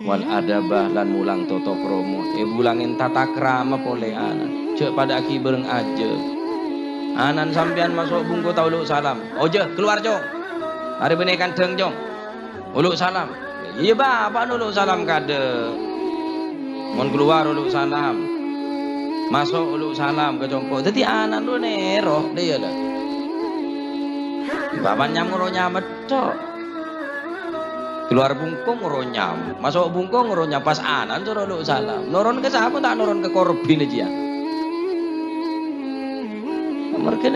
Wal adabah lan mulang toto kromo bulangin tata krama pole anan cek pada aki bereng aja anan sampean masuk bungku tauluk salam oje keluar jong hari benih kandeng jong uluk salam iya bapak uluk salam kade mon keluar uluk salam masuk uluk salam ke jongko jadi anan lu nero dia dah bapak nyamuro nyamet cok keluar bungkung nguronyam masuk bungkung nguronyam pas anan suruh lu salam noron ke siapa tak noron ke korbin aja mereka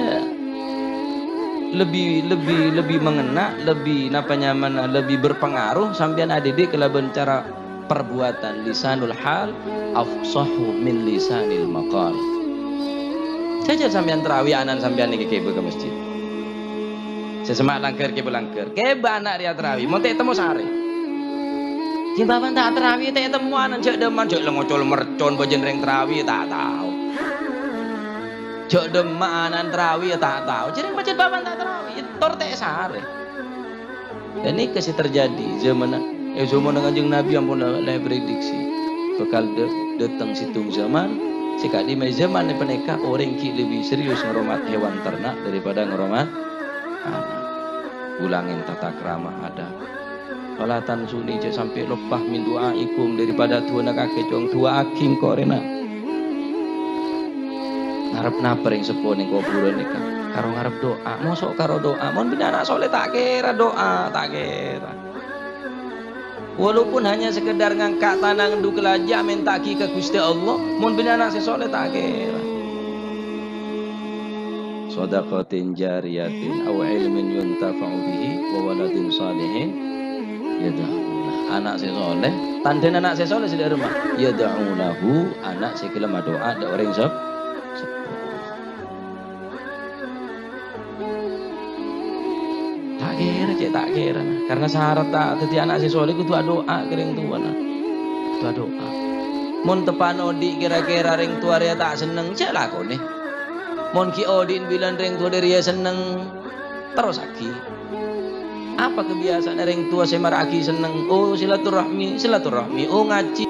lebih mengena lebih nyaman lebih berpengaruh sampean adik kelaban cara perbuatan lisanul hal afsahu min lisanil maqal saja sampean terawih anan sampean niki ke masjid sesemak langker ke belangker ke anak dia terawih mau temu sehari kita bapak tak terawih tak temuan cek deman cek lengocol mercon bajen reng terawih tak tahu cek demanan terawih tak tahu jadi macam bapak tak terawih tor tak sehari dan ini kasih terjadi zaman kanjeng Nabi ampun lah prediksi bakal datang situng zaman jika di zaman ini peneka orang ki lebih serius ngeromat hewan ternak daripada ngeromat anak ulangin tata krama ada salatan suni je sampai lepah min doaikum daripada tuana kakek jong tua aking kok rena ngarep napa ring sepo ning kuburan nika karo ngarep doa mosok karo doa mon bina anak soleh tak kira doa tak kira walaupun hanya sekedar ngangkat tanang ngenduk aja minta ki ke Gusti Allah mon bina anak soleh tak kira sadaqatin jariyatin aw ilmin yuntafa'u bihi wa waladin salihin yad'ulah anak soleh tanden anak soleh di rumah yad'ulahu anak sekelama doa ada orang sep tak kira karena syarat tak dadi anak soleh kudu doa kering tuana kudu doa mun tepan odi kira-kira ring tua dia tak seneng cek lakone mon ki odin bilang ring tua dia seneng terus aki apa kebiasaan ring tua semaraki seneng oh silaturahmi oh ngaji